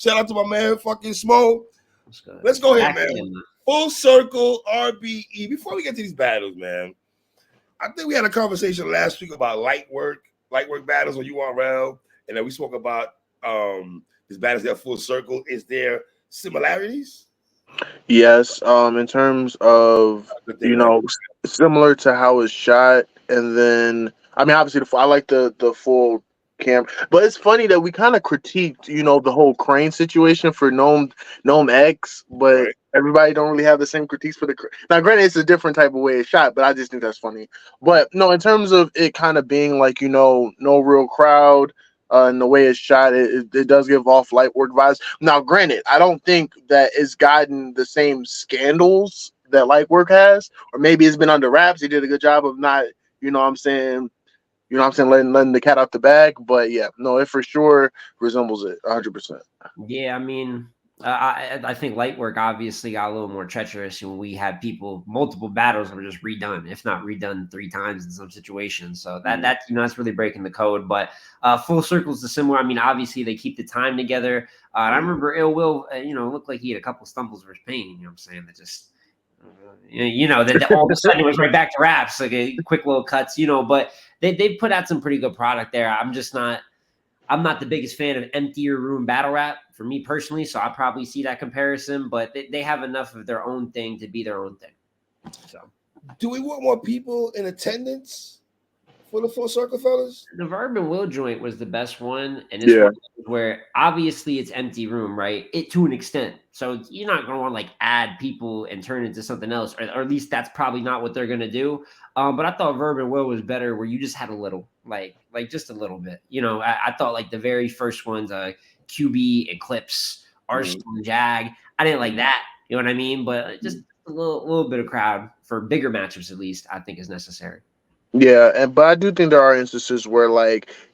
Shout out to my man, fucking Smo. Let's go here, man. Full circle RBE. Before we get to these battles, man, I think we had a conversation last week about light work battles when you were around, and then we spoke about these battles that full circle. Is there similarities? Yes, in terms of similar to how it's shot, and then I mean obviously I like the full camera, but it's funny that we kind of critiqued the whole crane situation for Gnome X, but everybody don't really have the same critiques for the now. Granted, it's a different type of way it's shot, but I just think that's funny. But no, in terms of it kind of being like no real crowd. And the way it's shot, it does give off light work vibes. Now, granted, I don't think that it's gotten the same scandals that light work has, or maybe it's been under wraps. He did a good job of not, letting the cat out the bag. But yeah, no, it for sure resembles it 100%. Yeah, I mean, I think light work obviously got a little more treacherous when we had multiple battles were just redone, if not redone 3 times in some situations. So that's really breaking the code. But full circles is similar. I mean, obviously they keep the time together. I remember Ill Will, looked like he had a couple stumbles for his pain. You know what I'm saying? That just that all of a sudden it was right back to raps, like a quick little cuts. But they put out some pretty good product there. I'm not the biggest fan of emptier room battle rap for me personally, so I'll probably see that comparison, but they have enough of their own thing to be their own thing. So, do we want more people in attendance for the full circle, fellas? The Verb and Will joint was the best one, and this one where obviously it's empty room, right? It to an extent, so you're not going to want to add people and turn it into something else, or at least that's probably not what they're going to do. But I thought Verb and Will was better, where you just had a little, like just a little bit. I thought the very first ones, QB, Eclipse, Arsenal, and Jag. I didn't like that. You know what I mean? But just a little bit of crowd for bigger matchups, at least, I think is necessary. Yeah, but I do think there are instances where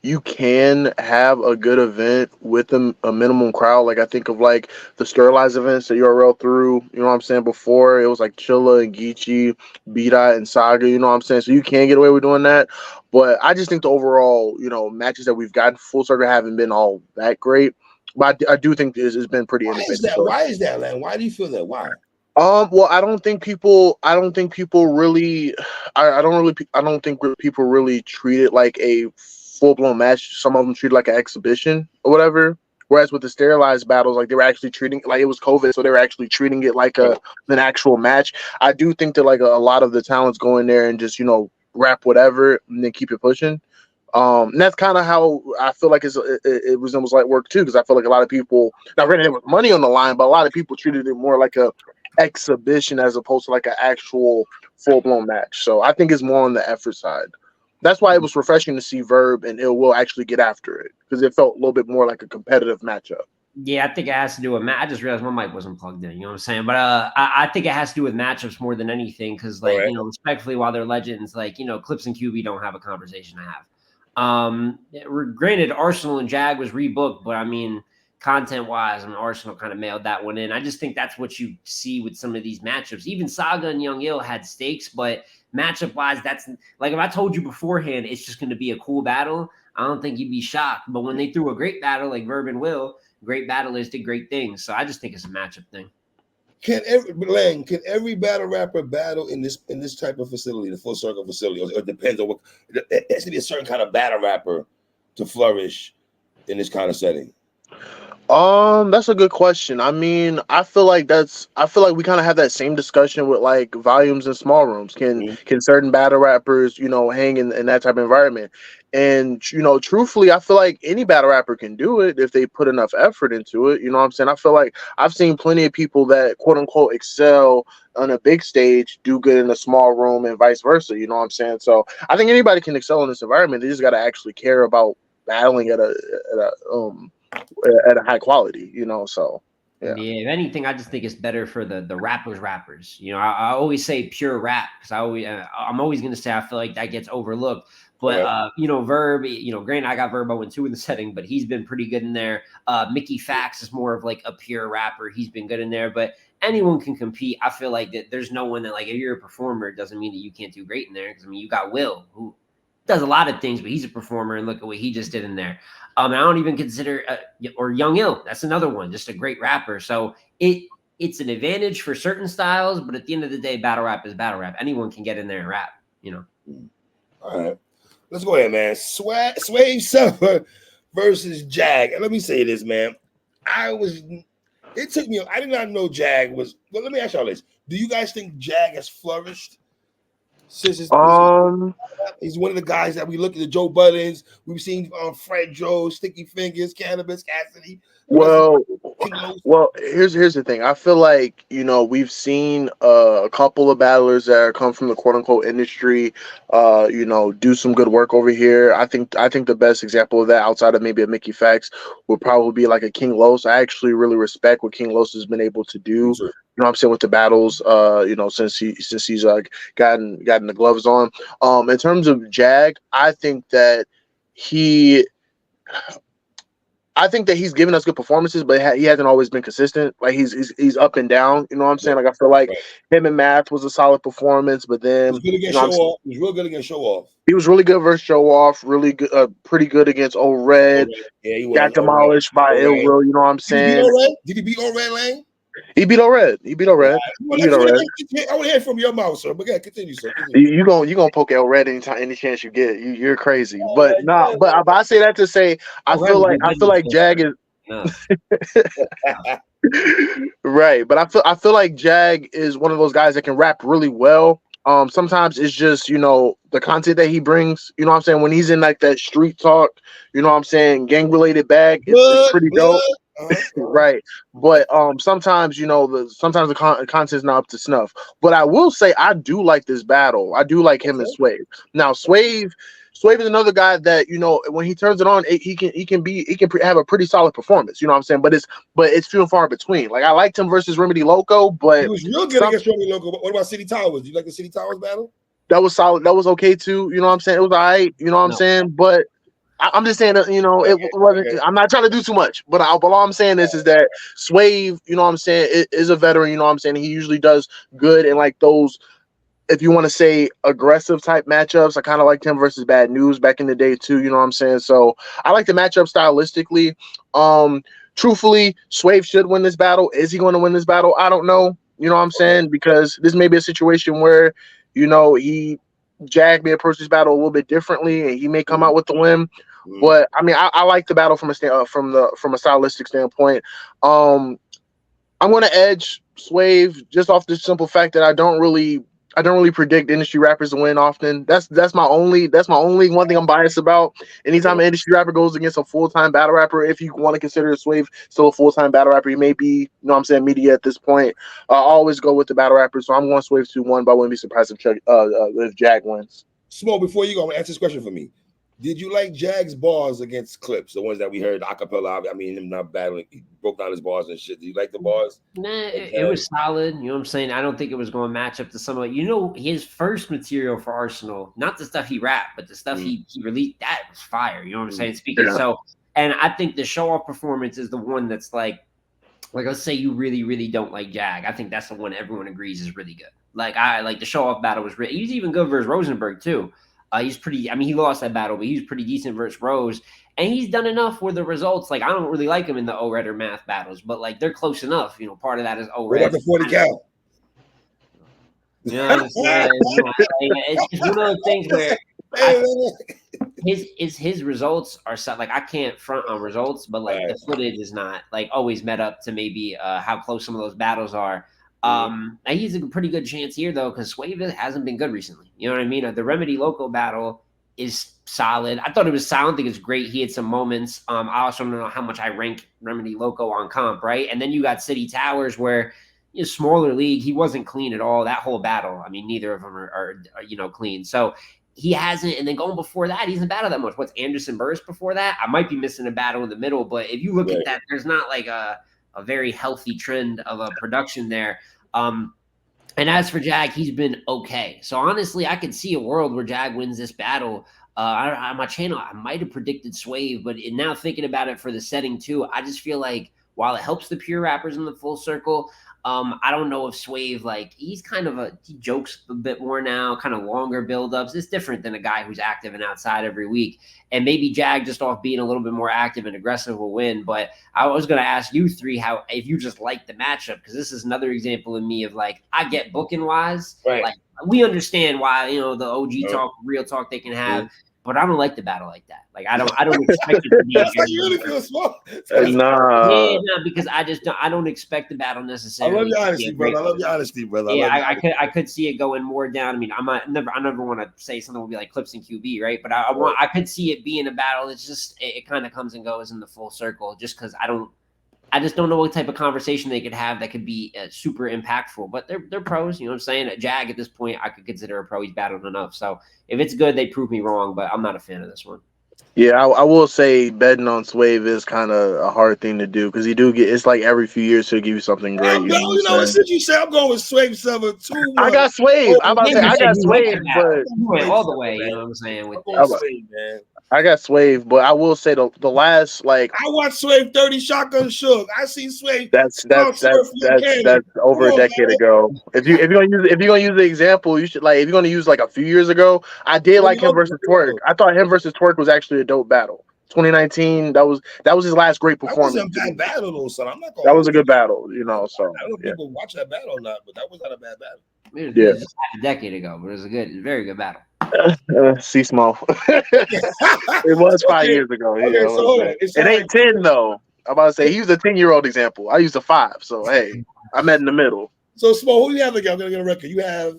you can have a good event with a minimum crowd. I think of the sterilized events that URL threw. You know what I'm saying? Before it was Chilla and Geechee, B-Dot and Saga. You know what I'm saying? So you can get away with doing that. But I just think the overall matches that we've gotten full circle haven't been all that great. But I do think this has been pretty innovative. Why is that, Len? Why do you feel that? Why? Well, I don't think people really. I don't think people really treat it like a full blown match. Some of them treat it like an exhibition or whatever. Whereas with the sterilized battles, they were actually treating it like it was COVID, so they were actually treating it like an actual match. I do think that a lot of the talents go in there and just rap whatever and then keep it pushing. And that's kind of how I feel like it resembles light work too, because I feel like a lot of people, now granted there was money on the line, but a lot of people treated it more like a exhibition as opposed to an actual full-blown match. So I think it's more on the effort side. That's why it was refreshing to see Verb and Ill Will actually get after it, because it felt a little bit more like a competitive matchup. Yeah, I think it has to do with I just realized my mic wasn't plugged in. You know what I'm saying? But I think it has to do with matchups more than anything, because respectfully, while they're legends, Clips and QB don't have a conversation to have. Granted, Arsenal and Jag was rebooked, but I mean, content-wise, Arsenal kind of mailed that one in. I just think that's what you see with some of these matchups. Even Saga and Young Ill had stakes, but matchup-wise, that's if I told you beforehand it's just going to be a cool battle, I don't think you'd be shocked. But when they threw a great battle like Verb and Will, great battlers did great things. So I just think it's a matchup thing. Can every battle rapper battle in this type of facility, the full circle facility, or it depends on what? It has to be a certain kind of battle rapper to flourish in this kind of setting. That's a good question. I mean, I feel like we kind of have that same discussion with volumes in small rooms. Can certain battle rappers, hang in that type of environment? And truthfully, I feel like any battle rapper can do it if they put enough effort into it. You know what I'm saying? I feel like I've seen plenty of people that quote unquote excel on a big stage do good in a small room and vice versa. You know what I'm saying? So I think anybody can excel in this environment. They just got to actually care about battling at a high quality, so yeah. If anything, I just think it's better for the rappers. I always say pure rap, because I'm always going to say I feel like that gets overlooked. But Verb, granted I got Verb 0-2 in the setting, but he's been pretty good in there. Mickey Fax is more of a pure rapper. He's been good in there, but anyone can compete. I feel like that there's no one that if you're a performer, it doesn't mean that you can't do great in there, because you got Will, who does a lot of things, but he's a performer, and look at what he just did in there. I don't even consider or Young Ill. That's another one, just a great rapper. So it's an advantage for certain styles, but at the end of the day, battle rap is battle rap. Anyone can get in there and rap, you know. All right, let's go ahead, man. Swave Suffer versus Jag. And let me say this, man. It took me. I did not know Jag was. Well, let me ask y'all this: do you guys think Jag has flourished since his? He's one of the guys that we look at the Joe Buttons. We've seen Fred Joe, Sticky Fingers, Cannabis Cassidy. Well, here's the thing. I feel like, you know, we've seen a couple of battlers that come from the quote unquote industry, you know, do some good work over here. I think the best example of that, outside of maybe a Mickey Fax, would probably be like a King Los. I actually really respect what King Los has been able to do. Sure. You know what I'm saying, with the battles, you know, since he's like gotten the gloves on. In terms of Jag, I think that he's given us good performances, but he hasn't always been consistent. Like he's up and down. You know what I'm saying? Like I feel like him and Math was a solid performance, but then he was good against Show Off. He was real good against Show Off. He was really good versus Show Off. Really good, pretty good against Old Red. Yeah, he got demolished by Ill Will. You know what I'm saying? Did he beat Old Red Lane? He beat Old Red. I want to hear from your mouth, sir. But yeah, continue, sir. You gonna poke Old Red any chance you get. You're crazy. But I say that to say I feel like Jag is right. But I feel like Jag is one of those guys that can rap really well. Sometimes it's just, you know, the content that he brings, you know what I'm saying? When he's in like that street talk, you know what I'm saying, gang related bag, it's pretty dope. Right. But sometimes, you know, the content's not up to snuff. But I will say I do like this battle. I do like him and Swave. Now Swave is another guy that, you know, when he turns it on, he can have a pretty solid performance. You know what I'm saying? But it's few and far between. Like I liked him versus Remedy Loco, but he was real good against Remedy Loco. What about City Towers? Do you like the City Towers battle? That was solid. That was okay too. You know what I'm saying? It was all right. You know what I'm saying? But I'm just saying that, you know, it wasn't. I'm not trying to do too much, but all I'm saying is that Swave, you know what I'm saying, is a veteran. You know what I'm saying? He usually does good in like those, if you want to say, aggressive type matchups. I kind of liked him versus Bad News back in the day too. You know what I'm saying? So I like the matchup stylistically. Truthfully, Swave should win this battle. Is he going to win this battle? I don't know. You know what I'm saying? Because this may be a situation where, you know, Jag may approach this battle a little bit differently, and he may come out with the win. But I mean, I like the battle from a stylistic standpoint. I'm going to edge Swave just off the simple fact that I don't really predict industry rappers to win often. That's my only one thing I'm biased about. Anytime an industry rapper goes against a full-time battle rapper, if you want to consider Swave still a full-time battle rapper, he may be, you know what I'm saying, media at this point. I always go with the battle rapper, so I'm going Swave 2-1, but I wouldn't be surprised if Jag wins. Smo, before you go, I'm gonna answer this question for me. Did you like Jag's bars against Clips, the ones that we heard acapella? I mean, him not battling, he broke down his bars and shit. Do you like the bars? Nah, it was solid. You know what I'm saying? I don't think it was going to match up to some of, you know, his first material for Arsenal, not the stuff he rapped, but the stuff he released, that was fire. You know what I'm saying? So, and I think the show off performance is the one that's like let's say you really, really don't like Jag. I think that's the one everyone agrees is really good. Like the show off battle was really, he's even good versus Rosenberg too. He's pretty, I mean, he lost that battle, but he was pretty decent versus Rose. And he's done enough where the results, like, I don't really like him in the O-Red or Math battles, but, like, they're close enough. You know, part of that is O-Red. What about the 40 count? You know what I'm saying? It's just one of those things where his results are so, like, I can't front on results, but, like, the footage is not, like, always met up to maybe how close some of those battles are. And he's a pretty good chance here, though, because Swave hasn't been good recently. You know what I mean? The Remedy Loco battle is solid. I thought it was solid. I think it's great. He had some moments. I also don't know how much I rank Remedy Loco on comp, right? And then you got City Towers where, you know, smaller league, he wasn't clean at all. That whole battle, I mean, neither of them are you know, clean. So he hasn't, and then going before that, he hasn't battled that much. What's Anderson Burst before that? I might be missing a battle in the middle, but if you look at that, there's not like a very healthy trend of a production there. And as for Jag, he's been okay. So honestly, I could see a world where Jag wins this battle. On my channel, I might have predicted Swave, but now thinking about it for the setting too, I just feel like while it helps the pure rappers in the full circle, I don't know if Swave, like, he's kind of he jokes a bit more now, kind of longer buildups. It's different than a guy who's active and outside every week. And maybe Jag, just off being a little bit more active and aggressive, will win. But I was going to ask you three if you just like the matchup, because this is another example of me of, like, I get booking wise. Right. Like, we understand why, you know, the OG talk, real talk they can have. But I don't like the battle like that. Like, I don't expect it to be. That's how you really feel small. Nah. Yeah, because I don't expect the battle necessarily. I love your honesty, brother. I love your honesty, brother. Yeah, I could see it going more down. I mean, I never want to say something will be like Clips and QB, right? But I could see it being a battle. It's just it kind of comes and goes in the full circle, just because I just don't know what type of conversation they could have that could be super impactful. But they're pros, you know what I'm saying? At Jag, at this point, I could consider a pro. He's battled enough. So if it's good, they prove me wrong. But I'm not a fan of this one. Yeah, I will say betting on Swave is kind of a hard thing to do because it's like every few years he'll give you something great. You know, since you say I'm going with Swave 7-2. I got Swave. I'm about to say I got Swave, but went all the way. You know what I'm saying? With Swave, man. I got Swave, but I will say the last I watched Swave 30 Shotgun Shook. I see Swave. That's over a decade ago. If you're gonna use the example, you should if you're gonna use a few years ago. I did like him versus Twerk. I thought him versus Twerk was actually a dope battle. 2019. That was his last great performance. That wasn't a bad battle though, son. I'm not gonna. That was a good battle, you know. So I don't know if people watch that battle or not, but that was not a bad battle. It was just a decade ago, but it was a very good battle. See small. It was 5 years ago. Okay, it ain't 10 though. I'm about to say he was a 10-year-old example. I used a 5, so hey, I met in the middle. So small, who do you have again? I'm gonna get a record. You have.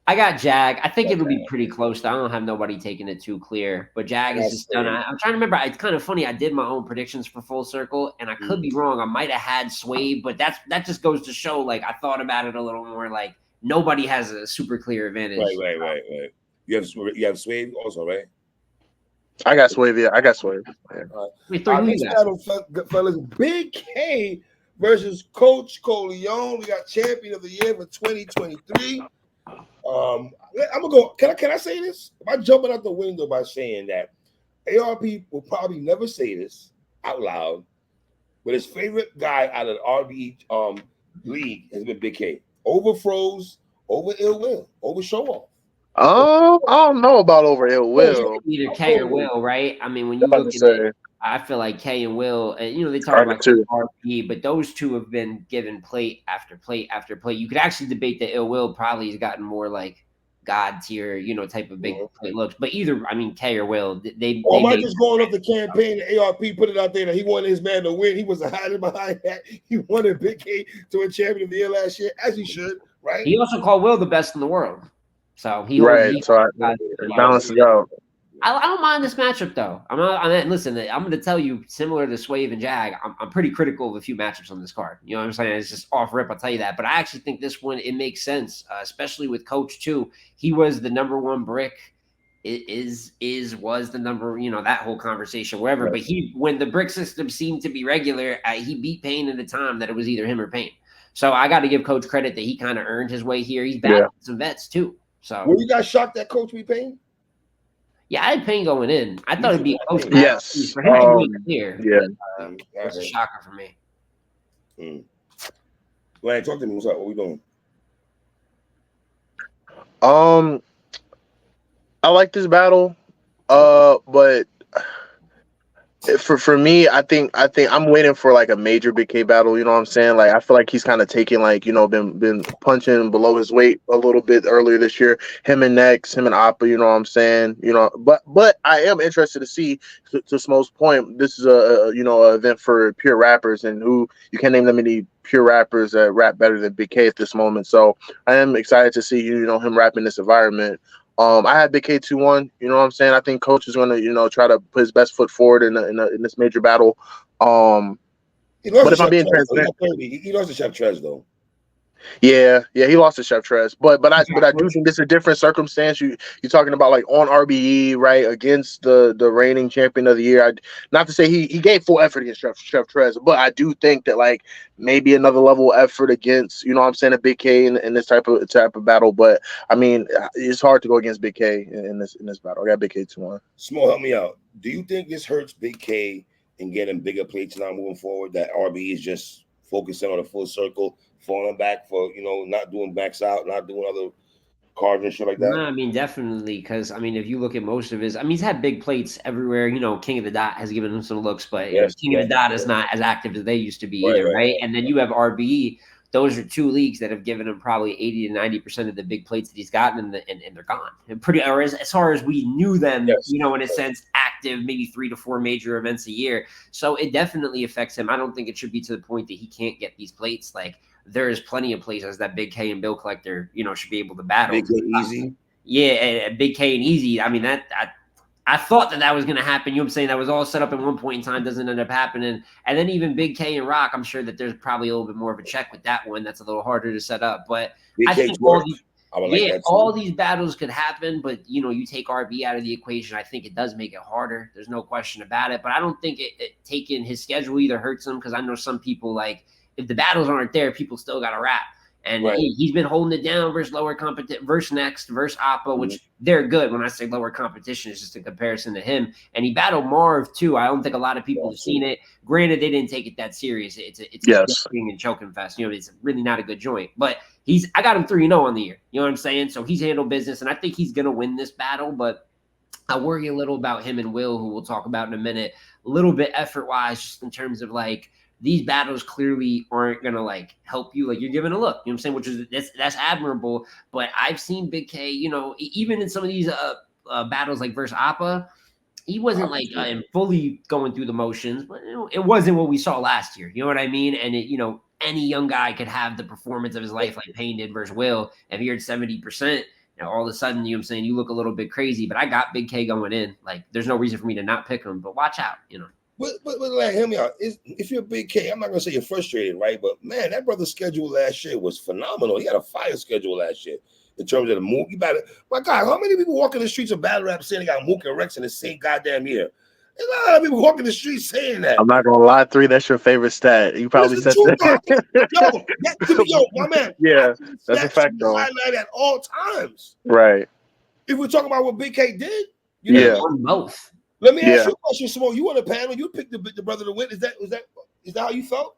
I got Jag. I think it'll be pretty close. I don't have nobody taking it too clear, but Jag is just done. I'm trying to remember. It's kind of funny. I did my own predictions for Full Circle, and I could be wrong. I might have had Swave, but that just goes to show. Like, I thought about it a little more. Like, nobody has a super clear advantage. Right. You have Swave also, right? I got Swave. Yeah, I got Swave. Next battle, fellas, Big K versus Coach Coleon. We got champion of the year for 2023. I'm gonna go. Can I say this? Am I jumping out the window by saying that ARP will probably never say this out loud, but his favorite guy out of the RBE league has been Big K. Over Froze, over Ill Will, over Show Off. I don't know about over Ill Will. Either K or Will, right? I mean, when you look at it, I feel like K and Will, and they talk about RBE, but those two have been given plate after plate after plate. You could actually debate that Ill Will probably has gotten more like God tier, type of big plate looks. But either, I mean, K or Will, they Mike is going up the campaign. The ARP put it out there that he wanted his man to win. He was hiding behind that. He wanted Big K to win champion of the year last year, as he should, right? He also called Will the best in the world. So he balances out. I don't mind this matchup though. Listen, I'm going to tell you, similar to Swave and Jag, I'm pretty critical of a few matchups on this card. You know what I'm saying? It's just off rip. I'll tell you that. But I actually think this one, it makes sense, especially with Coach too. He was the number one brick. Was the number, that whole conversation, wherever. Right. But when the brick system seemed to be regular, he beat Payne at a time that it was either him or Payne. So I got to give Coach credit that he kind of earned his way here. He's battling some vets too. So were you guys shocked that Coach beat Payne? Yeah, I had Payne going in. I thought it'd be close. Yes. For him to be clear. Yeah. It was a shocker for me. Glenn, talk to me. What's up? What we doing? I like this battle. But for me, I think I'm waiting for like a major Big K battle. You know what I'm saying? Like, I feel like he's kind of taking been punching below his weight a little bit earlier this year. Him and Appa. You know what I'm saying? But I am interested to see, to Smo's point, this is a event for pure rappers, and who you can't name that many pure rappers that rap better than Big K at this moment. So I am excited to see him rap in this environment. I had Big K 2-1. You know what I'm saying? I think Coach is going to try to put his best foot forward in this major battle. But if I'm being transparent, he lost to Chef Trez though. Yeah, he lost to Chef Trez, but I do think this is a different circumstance. You're talking about like on RBE, right, against the reigning champion of the year. Not to say he gave full effort against Chef Trez, but I do think that like maybe another level of effort against a Big K in this type of battle. But I mean, it's hard to go against Big K in this battle. I got Big K 2-1. Small, help me out. Do you think this hurts Big K and getting bigger plates now moving forward. That RBE is just focusing on the full circle, falling back for not doing backs out, not doing other cards and shit like that. No, I mean definitely because I mean if you look at most of his, I mean he's had big plates everywhere. King of the Dot has given him some looks, but King of the Dot is not as active as they used to be either, right? And then you have RBE. Those are two leagues that have given him probably 80 to 90% of the big plates that he's gotten, and they're gone. And or as far as we knew them, in a sense, active, maybe 3 to 4 major events a year. So it definitely affects him. I don't think it should be to the point that he can't get these plates. Like there is plenty of places that Big K and Bill Collector, should be able to battle. Big K easy. Yeah, and Big K and easy. I mean, I thought that was going to happen. You know what I'm saying? That was all set up at one point in time, doesn't end up happening. And then even Big K and Rock, I'm sure that there's probably a little bit more of a check with that one. That's a little harder to set up. But I think all these battles could happen. But, you take RB out of the equation, I think it does make it harder. There's no question about it. But I don't think it taking his schedule either hurts him because I know some people, like, if the battles aren't there, people still got to rap. And he's been holding it down versus lower competition, versus Next, versus Appa, which they're good. When I say lower competition, it's just a comparison to him. And he battled Marv too. I don't think a lot of people have seen it. Granted, they didn't take it that serious. It's a being and choking fest. It's really not a good joint. But I got him 3-0 on the year. You know what I'm saying? So he's handled business, and I think he's gonna win this battle. But I worry a little about him and Will, who we'll talk about in a minute. A little bit effort-wise, just in terms of like. These battles clearly aren't gonna like help you. Like you're giving a look, you know what I'm saying, which is that's admirable. But I've seen Big K, even in some of these battles like versus Appa, he wasn't like fully going through the motions, but it wasn't what we saw last year. You know what I mean? And any young guy could have the performance of his life like Payne did versus Will. If you're at 70%, all of a sudden, you know what I'm saying, you look a little bit crazy. But I got Big K going in. Like there's no reason for me to not pick him. But watch out, But like, hear me out. If you're a Big K, I'm not gonna say you're frustrated, right? But man, that brother's schedule last year was phenomenal. He had a fire schedule last year in terms of the Mook. My God, how many people walk in the streets of battle rap saying they got Mook and Rex in the same goddamn year? There's a lot of people walking the streets saying that. I'm not gonna lie, 3. That's your favorite stat. You probably said that. Yo, my man. Yeah, that's a fact, though. Highlight at all times. Right. If we're talking about what Big K did, both. Let me ask you a question, Smoke. You on the panel? You picked the brother to win. Is that how you felt?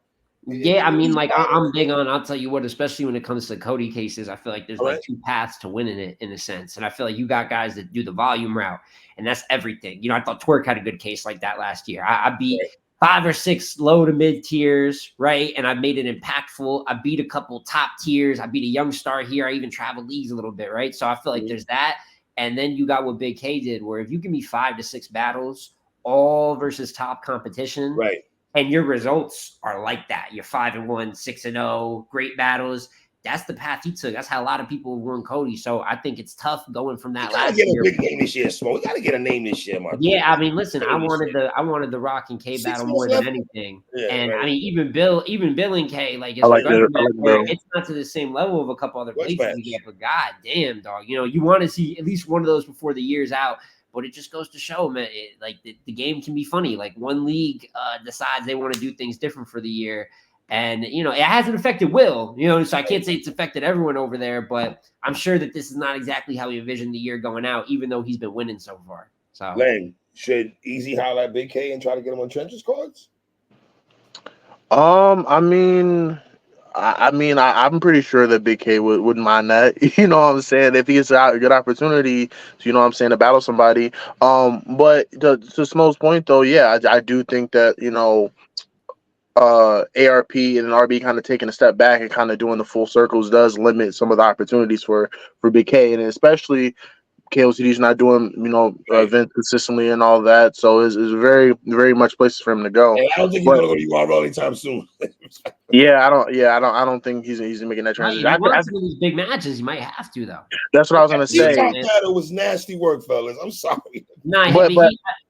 Yeah, I mean, like I'm big on. I'll tell you what, especially when it comes to Cody cases, I feel like there's like 2 paths to winning it in a sense, and I feel like you got guys that do the volume route, and that's everything. I thought Twerk had a good case like that last year. I beat 5 or 6 low to mid tiers, right, and I made it impactful. I beat a couple top tiers. I beat a young star here. I even traveled leagues a little bit, right? So I feel like there's that. And then you got what Big K did, where if you give me 5 to 6 battles, all versus top competition, right, and your results are like that, you're 5-1, 6-0, great battles. That's the path he took. That's how a lot of people won Cody. So I think it's tough going from that last year. We gotta get a big name this year, Smoke. We gotta get a name this year, my Yeah, I mean, listen, I wanted the Rock and K battle more than anything. I mean, even Bill and K, like it's not to the same level of a couple other places we get, but god damn, dog. You want to see at least one of those before the year's out. But it just goes to show, man, the game can be funny. Like one league decides they want to do things different for the year. And, it hasn't affected Will, so I can't say it's affected everyone over there, but I'm sure that this is not exactly how he envisioned the year going out, even though he's been winning so far. So, Len, should Easy highlight Big K and try to get him on trenches cards? I'm pretty sure that Big K wouldn't mind that. You know what I'm saying? If he gets a good opportunity to, to battle somebody. But to Smoke's point, though, yeah, I do think that, ARP and RB kind of taking a step back and kind of doing the full circles does limit some of the opportunities for Big K, and especially KOCD's not doing events consistently and all that, so it's very, very much places for him to go. I don't think he's gonna go to URL anytime soon. I don't think he's making that transition. He wants to these big matches. He might have to though. That's what I was gonna say. It was nasty work, fellas. I'm sorry. Nah,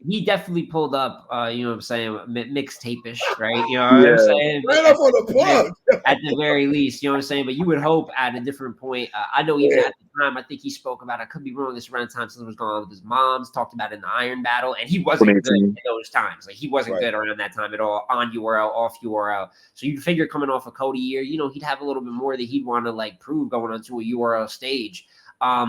he definitely pulled up. You know what I'm saying, mixtape-ish, right? You know what I'm saying. Right up on the plug. At the very least, you know what I'm saying. But you would hope at a different point. I know even at the time, I think he spoke about. I could be wrong. This around the time something was going on with his mom's. Talked about in the Iron Battle, and he wasn't good in those times. Like he wasn't good around that time at all. On URL, off URL. So you figure coming off a Cody year, he'd have a little bit more that he'd want to like prove going onto a URL stage. But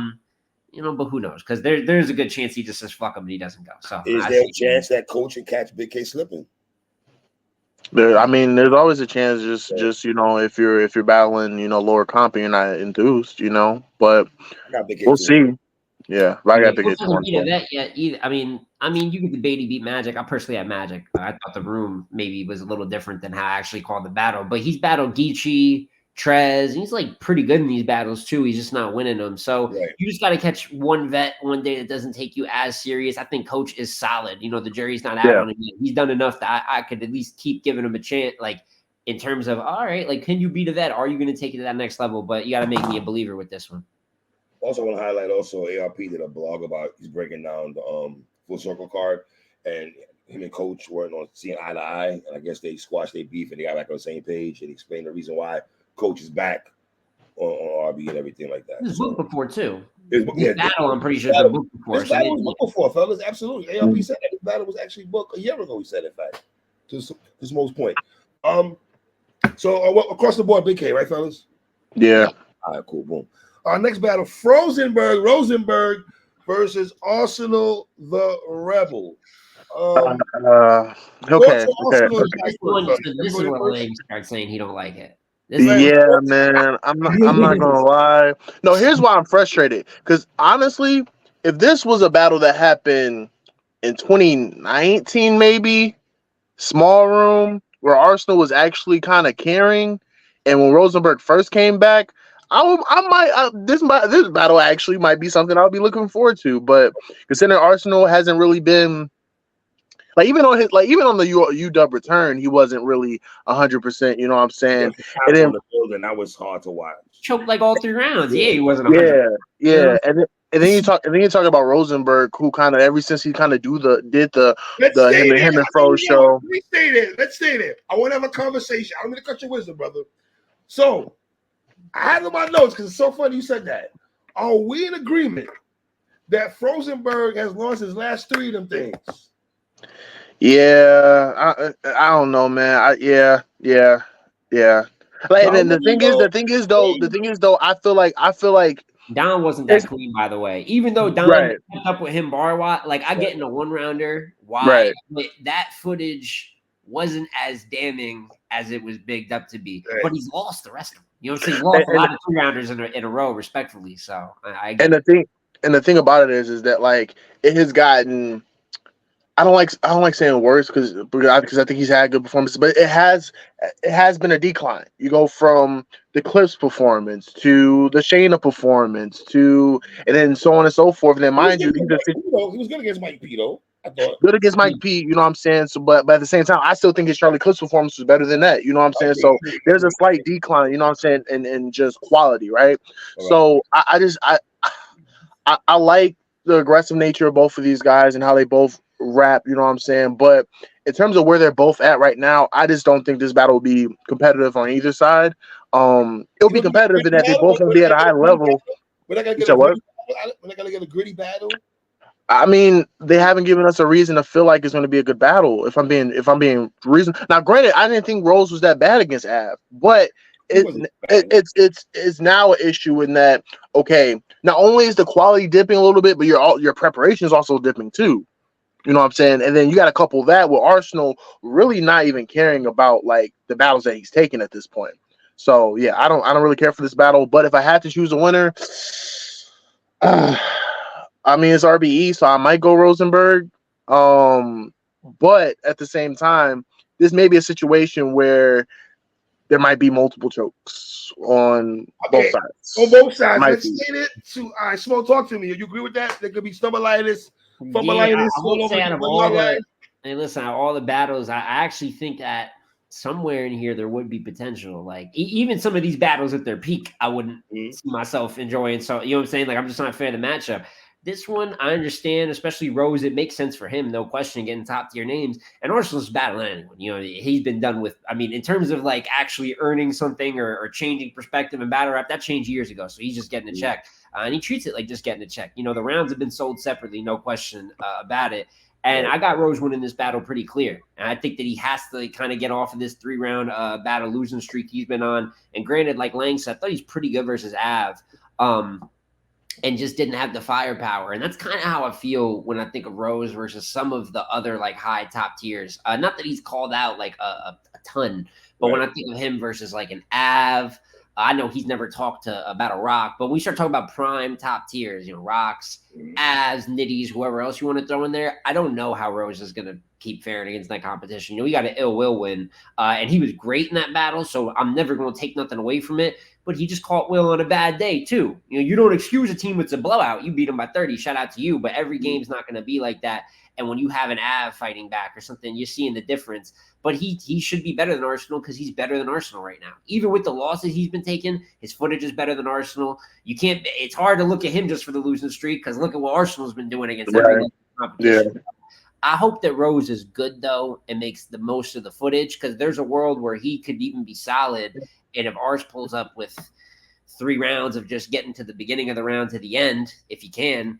who knows? Because there's a good chance he just says fuck him and he doesn't go. So is there a chance that coach and catch Big K slipping? I mean, there's always a chance. Just if you're battling, lower comp and you're not enthused, But I got Big we'll too. see. Yeah, but I got Big He Hit hasn't beat a vet yet either. I mean, you could debate he beat Magic. I personally had Magic. I thought the room maybe was a little different than how I actually called the battle. But he's battled Geechee, Trez, and he's like pretty good in these battles too. He's just not winning them. So you just got to catch one vet one day that doesn't take you as serious. I think Coach is solid. The jury's not out on him yet. He's done enough that I could at least keep giving him a chance. Like in terms of, all right, like can you beat a vet? Are you going to take it to that next level? But you got to make me a believer with this one. Also, want to highlight ARP did a blog about he's breaking down the full circle card, and him and Coach weren't on seeing eye to eye, and I guess they squashed their beef and they got back on the same page and explained the reason why Coach is back on RBE and everything like that. This was booked before too. This battle, I'm pretty sure, has been booked before. This battle was booked before, fellas. Absolutely, ARP said that this battle was actually booked a year ago. He said, in fact, to Smo's point. So across the board, Big K, right, fellas? Yeah. All right, cool, boom. Our next battle, Rosenberg versus Arsenal the Rebel. Okay. This is where Lang starts saying he don't like it. Man, I'm not gonna lie. No, here's why I'm frustrated. Because honestly, if this was a battle that happened in 2019, maybe small room where Arsenal was actually kind of caring, and when Rosenberg first came back, this battle actually might be something I'll be looking forward to. But considering Arsenal hasn't really been even on the UW return, he wasn't really 100%. You know what I'm saying? And then that was hard to watch. Choked like all 3 rounds. Yeah, he wasn't 100%. Yeah. And then you talk about Rosenberg, who kind of ever since he kind of did the him and Fro show. Let's stay there. I want to have a conversation. I'm going to cut your wisdom, brother. So I have in my notes because it's so funny you said that. Are we in agreement that Rosenberg has lost his last 3 of them things? Yeah, I don't know, man. Yeah. Like, and the thing is though, I feel like Don wasn't that clean, by the way. Even though Don kept up with him bar-wise, like I get in a 1-rounder. Why? But that footage wasn't as damning as it was bigged up to be. But he's lost the rest of them. You know what I'm saying? He lost a lot of 2-rounders in a row, respectfully. So I get it. The thing about it is that like it has gotten. I don't like saying worse because I think he's had good performances, but it has been a decline. You go from the Clips performance to the Shayna performance and then so on and so forth. And then mind you, he was good against Mike P though. I thought good against Mike P. You know what I'm saying? So, but at the same time, I still think his Charlie Clips performance was better than that. You know what I'm saying? So there's a slight decline. You know what I'm saying? In just quality, right? So I like the aggressive nature of both of these guys and how they both rap, you know what I'm saying? But in terms of where they're both at right now, I just don't think this battle will be competitive on either side. It'll be competitive in that they both will be at a high level. We're not gonna get a gritty battle. I mean, they haven't given us a reason to feel like it's going to be a good battle. If I'm being reasonable. Now, granted, I didn't think Rose was that bad against Av, but it's now an issue in that not only is the quality dipping a little bit, but your preparation is also dipping too. You know what I'm saying? And then you got to couple that with Arsenal really not even caring about like the battles that he's taking at this point. So yeah, I don't really care for this battle. But if I had to choose a winner, I mean it's RBE, so I might go Rosenberg. But at the same time, this may be a situation where there might be multiple chokes on both sides. On both sides. Let's say it. All right, Smo, talk to me. You agree with that? There could be stumblitis. Hey, listen, all the battles, I actually think that somewhere in here there would be potential. Like even some of these battles at their peak, I wouldn't see myself enjoying. So you know what I'm saying? Like I'm just not a fan of the matchup. This one, I understand, especially Rose. It makes sense for him, no question, getting top tier names. And Arsenal's battling anyone. You know, he's been done with. I mean, in terms of like actually earning something or changing perspective in battle rap, that changed years ago. So he's just getting a check, and he treats it like just getting a check. You know, the rounds have been sold separately, no question about it. And I got Rose winning this battle pretty clear. And I think that he has to kind of get off of this 3-round battle losing streak he's been on. And granted, like Lang said, I thought he's pretty good versus Av. and just didn't have the firepower. And that's kind of how I feel when I think of Rose versus some of the other like high top tiers. Not that he's called out like a ton, but when I think of him versus like an Av, I know he's never talked about a Rock, but when we start talking about prime top tiers, you know, Rocks, Avs, Nitties, whoever else you want to throw in there, I don't know how Rose is going to keep faring against that competition. You know, he got an ill will win, and he was great in that battle, so I'm never going to take nothing away from it. But he just caught Will on a bad day too. You know, you don't excuse a team with a blowout. You beat them by 30. Shout out to you. But every game's not going to be like that. And when you have an Av fighting back or something, you're seeing the difference. But he should be better than Arsenal because he's better than Arsenal right now. Even with the losses he's been taking, his footage is better than Arsenal. You can't. It's hard to look at him just for the losing streak because look at what Arsenal's been doing against every competition. Yeah. I hope that Rose is good though and makes the most of the footage because there's a world where he could even be solid. And if Ars pulls up with 3 rounds of just getting to the beginning of the round to the end, if he can,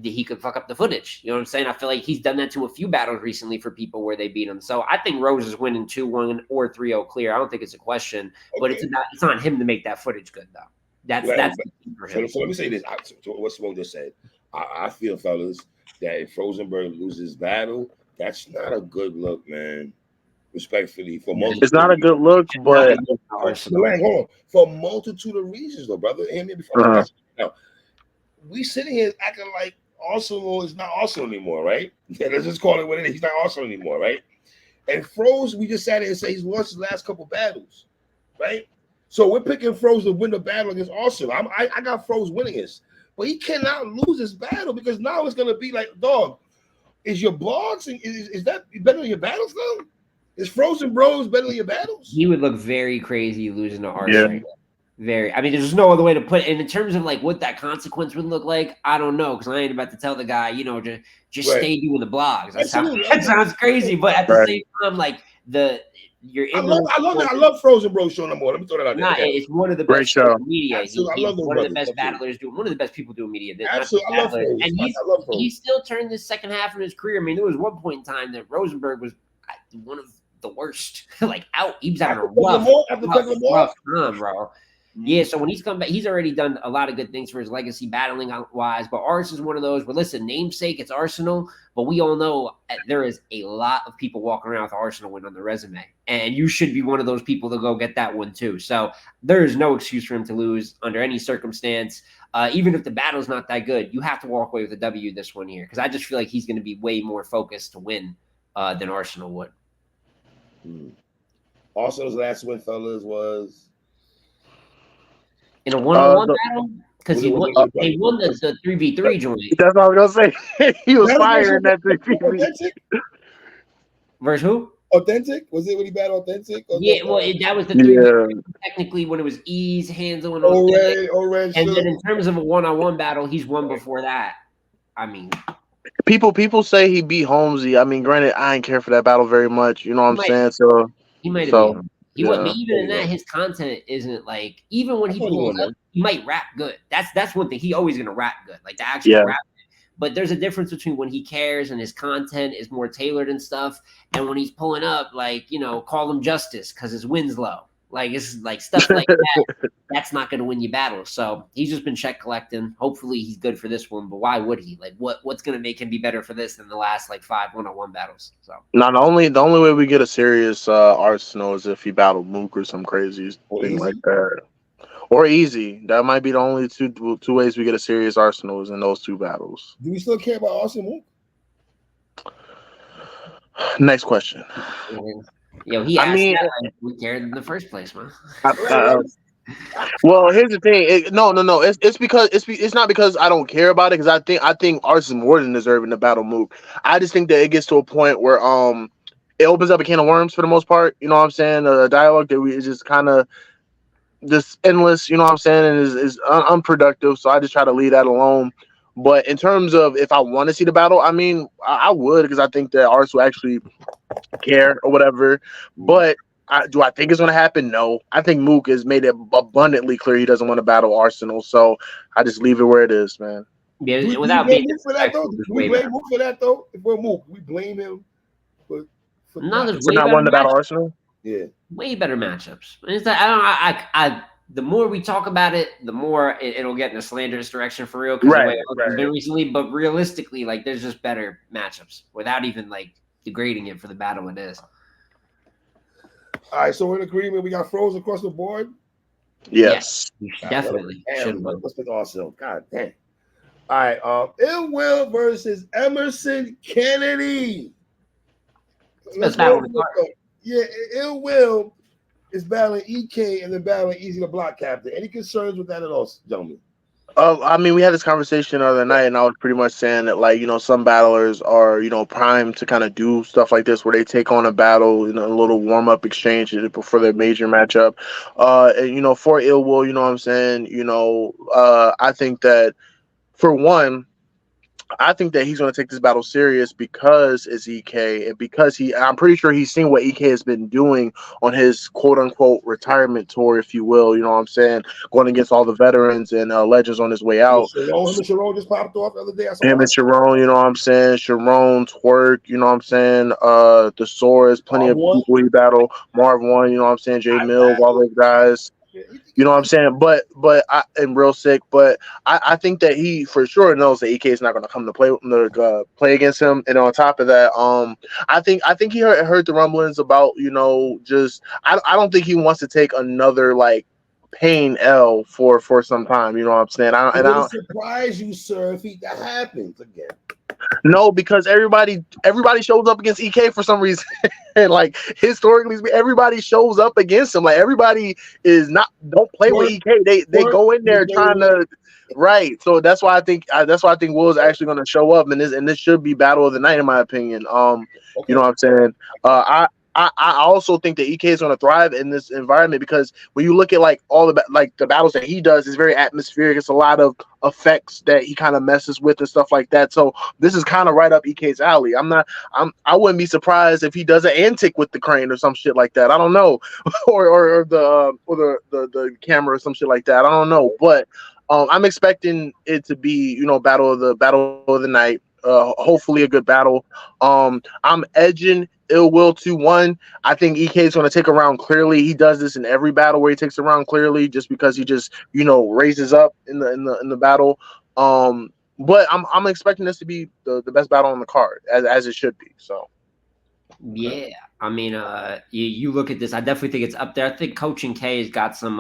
he could fuck up the footage. You know what I'm saying? I feel like he's done that to a few battles recently for people where they beat him. So I think Rose is winning 2-1 or 3-0 clear. I don't think it's a question, but it's on him to make that footage good though. That's the key for him. So let me say this. What Smoke just said. I feel, fellas, that if Rosenberg loses battle, that's not a good look, man. Respectfully, for multitude, it's not a good look, but hold on. For a multitude of reasons, though, brother. Hear me before now. We sitting here acting like Arsenal is not Arsenal anymore, right? Yeah, let's just call it what it is. He's not Arsenal anymore, right? And Froze, we just sat here and say he's lost his last couple battles, right? So we're picking Froze to win the battle against Arsenal. I got Froze winning this, but he cannot lose this battle because now it's gonna be like, dog, is your blogs is that better than your battles now? Is Frozen Bros better than your battles? He would look very crazy losing to Ars right now. Very. I mean, there's no other way to put it. And in terms of like what that consequence would look like, I don't know because I ain't about to tell the guy, you know, to just stay doing the blogs. That sounds crazy, but at the same time, like I love Frozen Bros show no more. Let me throw that out there. It's one of the best show media. He's one of the best battlers doing. One of the best people doing media. Absolutely, I love Frozen. And he still turned this second half of his career. I mean, there was one point in time that Rosenberg was one of the worst, like out. He was having a rough time, bro. Yeah, so when he's come back, he's already done a lot of good things for his legacy battling wise. But Ars is one of those. But listen, namesake, it's Arsenal. But we all know there is a lot of people walking around with Arsenal win on the resume, and you should be one of those people to go get that one too. So there is no excuse for him to lose under any circumstance. Even if the battle's not that good, you have to walk away with a W this one here because I just feel like he's going to be way more focused to win than Arsenal would. Arsenal's last win, fellas, was in a one-on-one battle because they won the 3v3 joint. That's what I was gonna say. He was firing that 3v3. Versus who? Authentic? Was it when he battled Authentic? Yeah, well, that was the 3v3 technically when it was Ease, Hansel, and Authentic. And then in terms of a one-on-one battle, he's won before that. I mean, people say he beat Holmesy. I mean, granted, I ain't care for that battle very much. You know what I'm saying? So he might have beat him. He wouldn't, but even in that, his content isn't like even when he pulls up, he might rap good. That's one thing. He always gonna rap good, like the actual rap. But there's a difference between when he cares and his content is more tailored and stuff, and when he's pulling up, like, you know, call him Justice because his win's low. Like it's like stuff like that. That's not going to win you battles. So he's just been check collecting. Hopefully he's good for this one. But why would he? Like what's going to make him be better for this than the last like 5 one-on-one battles? So no, the only way we get a serious Arsenal is if he battled Mook or some crazy thing like that, or Easy. That might be the only two ways we get a serious Arsenal is in those 2 battles. Do we still care about Arsenal? Next question. Yo, he asked that like we cared in the first place, man. Well, here's the thing. No. It's because it's not because I don't care about it. Because I think Ars is more than deserving to battle Mook. I just think that it gets to a point where it opens up a can of worms for the most part. You know what I'm saying? The dialogue that is just kind of just endless. You know what I'm saying? And is unproductive. So I just try to leave that alone. But in terms of if I want to see the battle, I mean, I would because I think that Ars will actually care or whatever. But do I think it's going to happen? No. I think Mook has made it abundantly clear he doesn't want to battle Arsenal. So I just leave it where it is, man. Yeah, without being for that though. We blame Mook for that though. If we're Mook, we blame him for not wanting to battle Arsenal. Yeah, way better matchups. It's like, I the more we talk about it, the more it'll get in a slanderous direction for real. Because the way it's been recently, but realistically, like there's just better matchups without even like degrading it for the battle it is. All right, so we're in agreement. We got froze across the board. Yes, definitely. What's with awesome? God damn. All right, Ill Will versus Emerson Kennedy. Let's go. Yeah, Ill Will is battling EK and then battling Easy the Block Captain. Any concerns with that at all, gentlemen? I mean, we had this conversation the other night, and I was pretty much saying that, like, some battlers are, primed to kind of do stuff like this, where they take on a battle, a little warm up exchange before their major matchup. And, for Ill Will, you know what I'm saying? I think that for one, I think that he's going to take this battle serious because it's EK and because I'm pretty sure he's seen what EK has been doing on his quote unquote retirement tour, if you will. You know what I'm saying? Going against all the veterans and legends on his way out. Sharon just popped off the other day. Him and Sharon, you know what I'm saying? Sharon, Twerk, you know what I'm saying? Thesaurus, plenty of people he battle. Marv One, you know what I'm saying? Jay Mills, all those guys. You know what I'm saying? But and real sick. But I think that he for sure knows that EK is not going to come to play against him. And on top of that, I think he heard the rumblings about just I don't think he wants to take another like pain L for some time. You know what I'm saying? I don't surprise you, sir, if that happens again. No, because everybody shows up against EK for some reason. Like historically, everybody shows up against him. Like everybody don't play with EK. They go in there trying to right. So that's why I think Will is actually going to show up, and this should be battle of the night in my opinion. You know what I'm saying? I also think that EK is going to thrive in this environment because when you look at like all the battles that he does, it's very atmospheric. It's a lot of effects that he kind of messes with and stuff like that. So this is kind of right up EK's alley. I wouldn't be surprised if he does an antic with the crane or some shit like that. I don't know, or the camera or some shit like that. I don't know, but I'm expecting it to be battle of the night. Hopefully a good battle. I'm edging Ill Will 2-1. I think EK is going to take a round clearly. He does this in every battle where he takes a round clearly, just because he just raises up in the battle. But I'm expecting this to be the best battle on the card as it should be. So. Yeah, I mean, you look at this. I definitely think it's up there. I think Coaching K has got some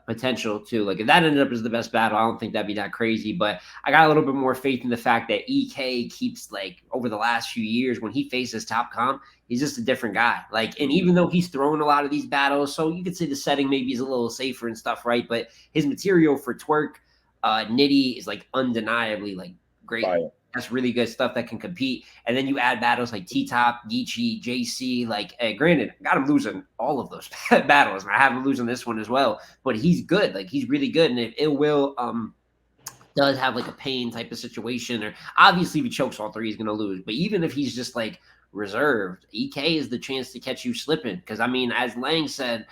potential too. Like if that ended up as the best battle, I don't think that'd be that crazy. But I got a little bit more faith in the fact that EK keeps like over the last few years when he faces top comp, he's just a different guy. Like, and even though he's thrown a lot of these battles, so you could say the setting maybe is a little safer and stuff, right? But his material for Twerk, Nitty is like undeniably like great. Fire. That's really good stuff that can compete. And then you add battles like T-Top, Geechee, JC. Like, granted, I got him losing all of those battles. And I have him losing this one as well. But he's good. Like, he's really good. And if Ill Will does have, like, a pain type of situation, or obviously if he chokes all three, he's going to lose. But even if he's just, like, reserved, EK is the chance to catch you slipping. Because, I mean, as Lang said,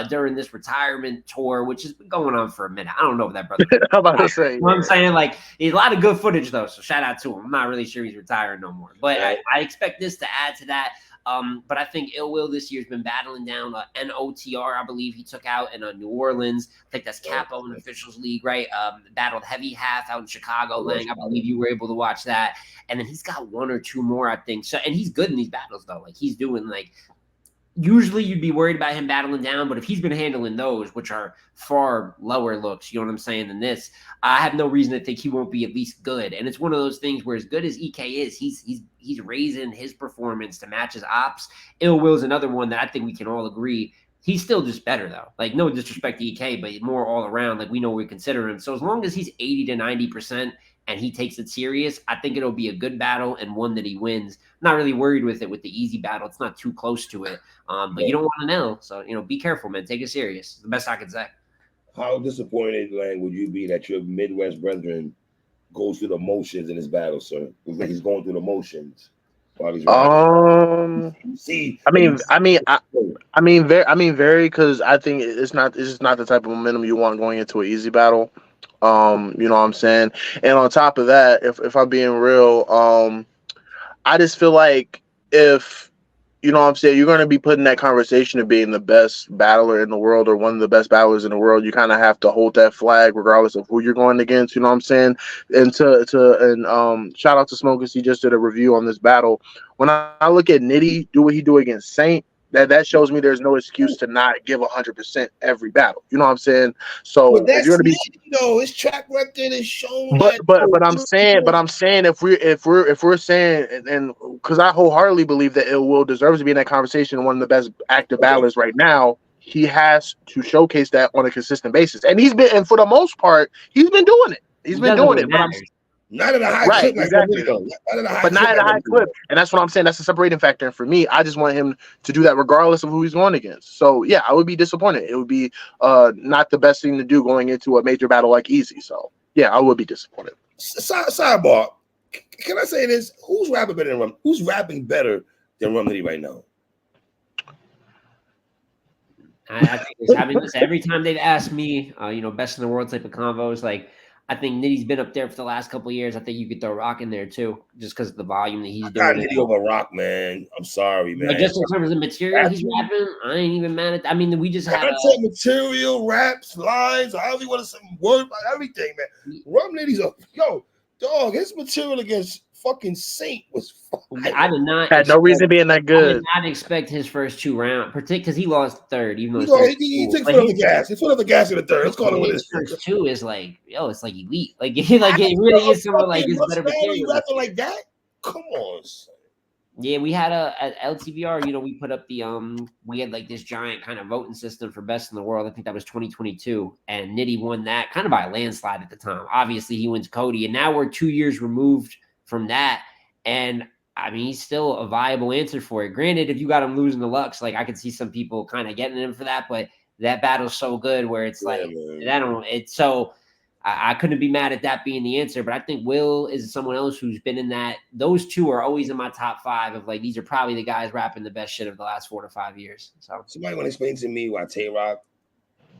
during this retirement tour, which has been going on for a minute. I don't know if that brother. I'm about to say. You know what I'm saying? Like, he's a lot of good footage, though, so shout out to him. I'm not really sure he's retiring no more. But I expect this to add to that. But I think Ill Will this year has been battling down NOTR, I believe he took out in New Orleans. I think that's Capo in Officials League, right? Battled Heavy Half out in Chicago. Lang, I believe you were able to watch that. And then he's got one or two more, I think. So, and he's good in these battles, though. Like, he's doing, like, usually you'd be worried about him battling down, but if he's been handling those, which are far lower looks, you know what I'm saying, than this, I have no reason to think he won't be at least good. And it's one of those things where as good as EK is, he's raising his performance to match his ops. Ill Will's another one that I think we can all agree he's still just better, though. Like, no disrespect to EK, but more all around. Like, we know we consider him. So as long as he's 80 to 90% and he takes it serious, I think it'll be a good battle and one that he wins. I'm not really worried with it with the easy battle. It's not too close to it. But you don't want to know. So, be careful, man. Take it serious. It's the best I can say. How disappointed, Lang, would you be that your Midwest brethren goes through the motions in his battle, sir? It's like he's going through the motions while he's very, because I think it's just not the type of momentum you want going into an easy battle. You know what I'm saying? And on top of that, if I'm being real, I just feel like if you know what I'm saying, you're going to be put in that conversation of being the best battler in the world or one of the best battlers in the world. You kind of have to hold that flag regardless of who you're going against. You know what I'm saying? And shout out to Smokers. He just did a review on this battle. When I look at Nitty do what he do against Saint, that shows me there's no excuse to not give 100% every battle. You know what I'm saying? So but if you're going to be, his track record is shown but that. but I'm saying if we're saying and because I wholeheartedly believe that Ill Will deserves to be in that conversation, one of the best active battlers right now, he has to showcase that on a consistent basis, and for the most part he's been doing it. He's been doing it, but I'm not at a high right, clip, exactly. But not at a high clip, and that's what I'm saying. That's a separating factor. And for me, I just want him to do that regardless of who he's going against. So yeah, I would be disappointed. It would be not the best thing to do going into a major battle like Easy. So yeah, I would be disappointed. Sidebar, can I say this? Who's rapping better than Rum? Who's rapping better than Rum Nitty right now? I think every time they've asked me, best in the world type of convos, like I think Nitty's been up there for the last couple of years. I think you could throw Rock in there too, just because of the volume that he's doing. Nitty over Rock, man. I'm sorry, man. Like just in terms of material he's rapping, I ain't even mad at that. I mean, we just had material, raps, lines, however you want to say word about everything, man. Rum Nitty's dog, his material against fucking Saint was I did not had no reason being that good. I did not expect his first two rounds, particularly because he lost third. Even he took foot off the gas. He foot off the gas in the third. Let's call it what it is. First two is like, it's like elite. Like it really is something like his better material. Rapping like that? Come on, son. Yeah, we had at LTVR, we put up we had like this giant kind of voting system for best in the world. I think that was 2022, and Nitty won that kind of by a landslide at the time. Obviously, he wins Cody, and now we're 2 years removed from that, and I mean, he's still a viable answer for it. Granted, if you got him losing the Lux, like I could see some people kind of getting him for that, but that battle's so good where it's I couldn't be mad at that being the answer, but I think Will is someone else who's been in that. Those two are always in my top 5 of like, these are probably the guys rapping the best shit of the last 4 to 5 years. So somebody want to explain to me why Tay-Rock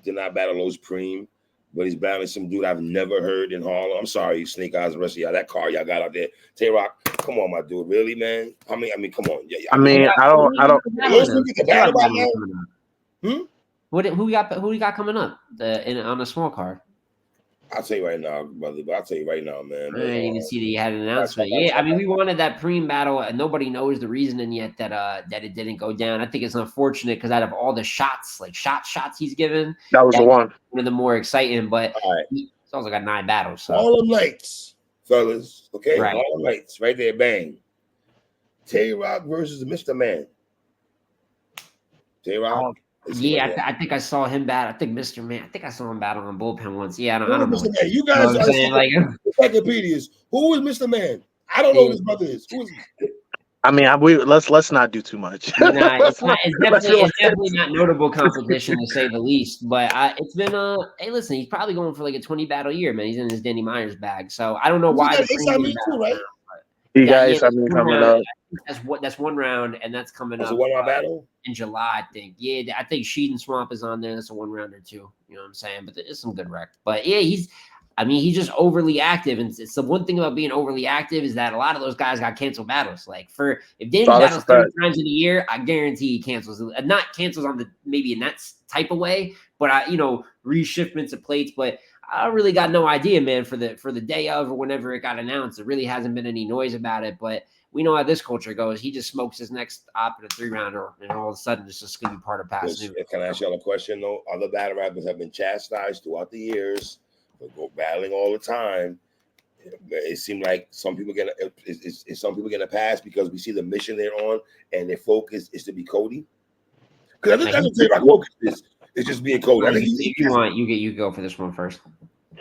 did not battle Los Preem, but he's battling some dude I've never heard in Harlem. I'm sorry, Snake Eyes, the rest of y'all. That car y'all got out there. Tay-Rock, come on, my dude. Really, man? I mean, come on. Yeah, I don't. Who we got coming up on the small card? I'll tell you right now, brother. But I'll tell you right now, man. I didn't even see that you had an announcement. Yeah, I mean, we wanted that Preem battle, and nobody knows the reasoning yet that it didn't go down. I think it's unfortunate because out of all the shots, like shots he's given, that was the one of the more exciting. But he also got 9 battles. So. All them lights, fellas. Okay, right. All them lights, right there. Bang. Tay-Rock versus Mr. Man. Tay-Rock. Yeah, I think I saw him battle. I think Mr. Man. I think I saw him battle on Bullpen once. Yeah, I don't know. Mr. Man? You guys are encyclopedias. Who is Mr. Man? I don't know who his brother is. Who is he? I mean, let's not do too much. It's definitely not notable competition to say the least. But it's been hey, listen, he's probably going for like a 20 battle year, man. He's in his Danny Myers bag, so I don't know why. You guys, coming up. That's one round, and that's coming up. A 1 round battle in July, I think. Yeah, I think Sheed and Swamp is on there. That's a 1 rounder too. You know what I'm saying? But there's some good rec. But yeah, he's just overly active, and it's the one thing about being overly active is that a lot of those guys got canceled battles. Like if Danny battles 30 times in a year, I guarantee he cancels. Not cancels on maybe in that type of way, but reshipments of plates, but. I really got no idea, man, for the day of or whenever it got announced. There really hasn't been any noise about it, but we know how this culture goes. He just smokes his next op in a 3-rounder, and all of a sudden it's just going to be part of past news. Can I ask y'all a question, though? Other battle rappers have been chastised throughout the years for battling all the time. It seemed like some people get a pass because we see the mission they're on, and their focus is to be Cody. Because I think that's what Tay-Rock focus is. It's just being Cody. I think if you want, you go for this one first.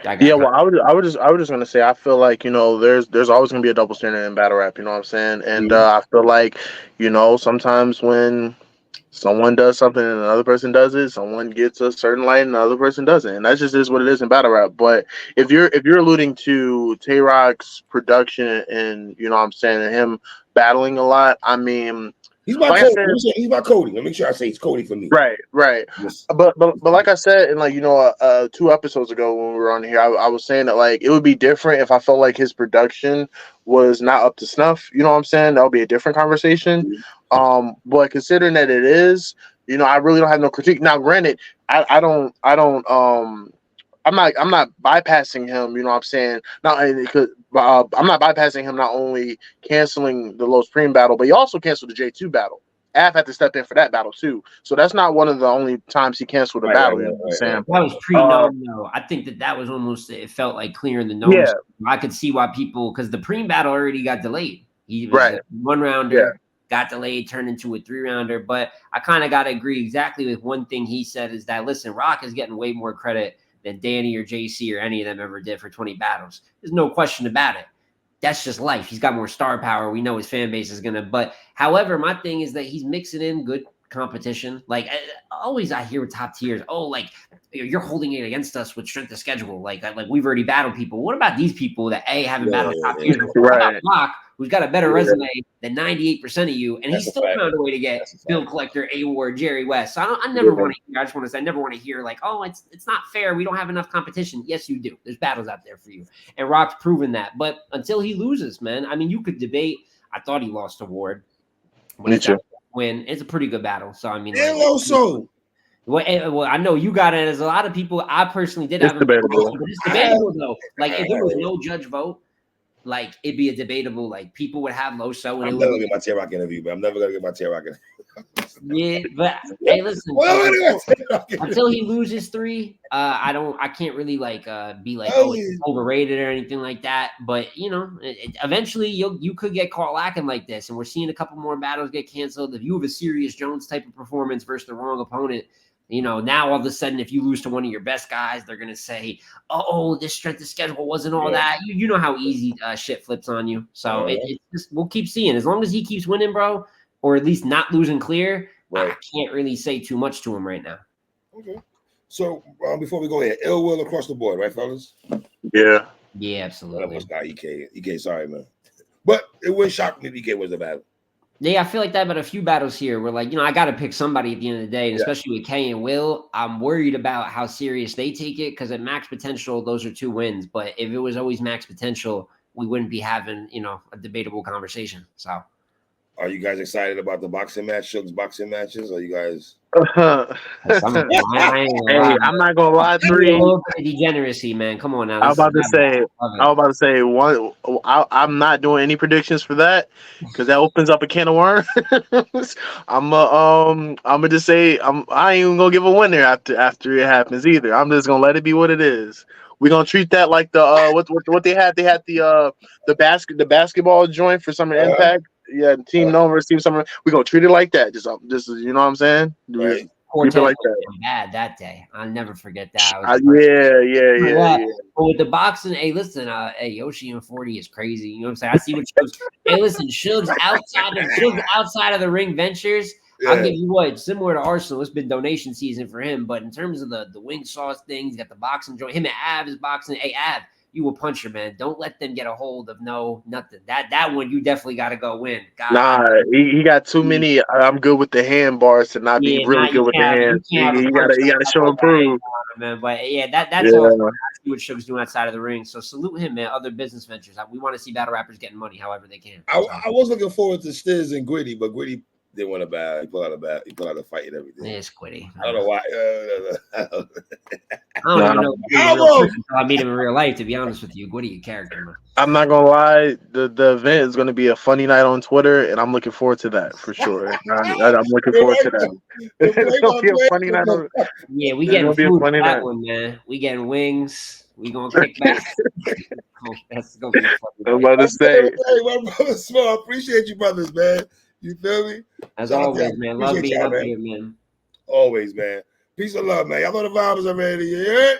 Well, I was just gonna say, I feel like there's always gonna be a double standard in battle rap. You know what I'm saying? And I feel like sometimes when someone does something and another person does it, someone gets a certain light and another person doesn't, and that just is what it is in battle rap. But if you're alluding to Tay-Rock's production and what I'm saying, and him battling a lot, I mean, He's my Cody. He's my Cody. Let me make sure I say it's Cody for me. Right. Yes. But like I said, and like 2 episodes ago when we were on here, I was saying that like it would be different if I felt like his production was not up to snuff. You know what I'm saying? That would be a different conversation. But considering that it is, I really don't have no critique. Now, granted, I'm not bypassing him. You know what I'm saying? I'm not bypassing him. Not only canceling the Low Supreme battle, but he also canceled the J2 battle. Av had to step in for that battle too. So that's not one of the only times he canceled a battle. You know what I'm saying? That was pre-known though. I think that was almost, it felt like clear in the known. Yeah. I could see why people, because the Preem battle already got delayed. He was a 1-rounder. Got delayed, turned into a 3-rounder. But I kind of got to agree exactly with one thing he said is that, listen, Rock is getting way more credit than Danny or JC or any of them ever did for 20 battles. There's no question about it. That's just life. He's got more star power. We know his fan base is going to. But however, my thing is that he's mixing in good competition. Like always I hear with top tiers, oh, like you're holding it against us with strength of schedule. Like we've already battled people. What about these people that haven't battled top tiers before? Right. How about Rock, who's got a better resume than 98% of you, and he's still found a way to get Bill Collector, A-Ward, Jerry West. So I never want to hear. I just want to say I never want to hear like, oh, it's not fair. We don't have enough competition. Yes, you do. There's battles out there for you, and Rock's proven that. But until he loses, man, I mean, you could debate. I thought he lost to Ward. Me too. When it's a pretty good battle. So I mean, well, I know you got it. As a lot of people, I personally did have debatable. But it's debatable though. Like if there was no judge vote, like it'd be a debatable. Like people would have low so. I'm never gonna get my T-Rock interview, but I'm never gonna get my T-Rock interview. Yeah, but hey, listen. Until he loses 3, I can't really like be like he's overrated or anything like that. But eventually you could get caught lacking like this, and we're seeing a couple more battles get canceled. If you have a serious Jones type of performance versus the wrong opponent, now all of a sudden if you lose to one of your best guys, they're gonna say, "Oh, this strength of schedule wasn't all that." You know how easy shit flips on you. So it's just, we'll keep seeing as long as he keeps winning, bro. Or at least not losing clear, I can't really say too much to him right now. Okay. So before we go ahead, ill will across the board, right, fellas? Yeah. Yeah, absolutely. EK, sorry, man. But it wouldn't shock me if EK was a battle. Yeah, I feel like that about a few battles here where, like, I got to pick somebody at the end of the day, and especially with K and Will, I'm worried about how serious they take it because at max potential, those are 2 wins. But if it was always max potential, we wouldn't be having, a debatable conversation. So. Are you guys excited about the boxing match, Suge's boxing matches? Are you guys? Hey, I'm not gonna lie, 3 degeneracy, man. Come on now. I was about to say one. I'm not doing any predictions for that because that opens up a can of worms. I'm gonna just say I ain't even gonna give a winner after it happens either. I'm just gonna let it be what it is. We're gonna treat that like the what they had. They had the basketball joint for Summer Impact. Yeah, Team Nova versus Team Summer. We're gonna treat it like that. Just you know what I'm saying? Right. Keep it like that. Bad that day. I'll never forget that. Yeah. But with the boxing, hey, listen, Yoshi and 40 is crazy. You know what I'm saying? I see what Shugs. Hey, listen, Shugs outside of the ring ventures. Yeah. I'll give you what, similar to Arsenal, it's been donation season for him. But in terms of the wing sauce thing, he's got the boxing joint. Him and Av is boxing. Hey, Av, you a puncher, man. Don't let them get a hold of nothing. That one you definitely got to go win. He got too many. I'm good with the hand bars to not be really good with the hands. You gotta show and prove, man. But that's all. I see what Suge's doing outside of the ring. So salute him, man. Other business ventures. We want to see battle rappers getting money however they can. I was looking forward to Stiz and Gritty, but Gritty didn't want a battle. He pulled out a fight and everything. It's Quitty. I don't know why. I don't even know until I meet him in real life, to be honest with you. Quitty, a character, man. I'm not gonna lie. The event is gonna be a funny night on Twitter, and I'm looking forward to that for sure. I'm looking forward to that. It's gonna be a funny night. Yeah, we getting food for that one, man. We getting wings. We gonna kick back. That's gonna be funny. I'm about to say. Hey, my brother Small, appreciate you, brothers, man. You feel me? As always, man. Love being up here, man. Always, man. Peace and love, man. Y'all know the vibes already. Yeah.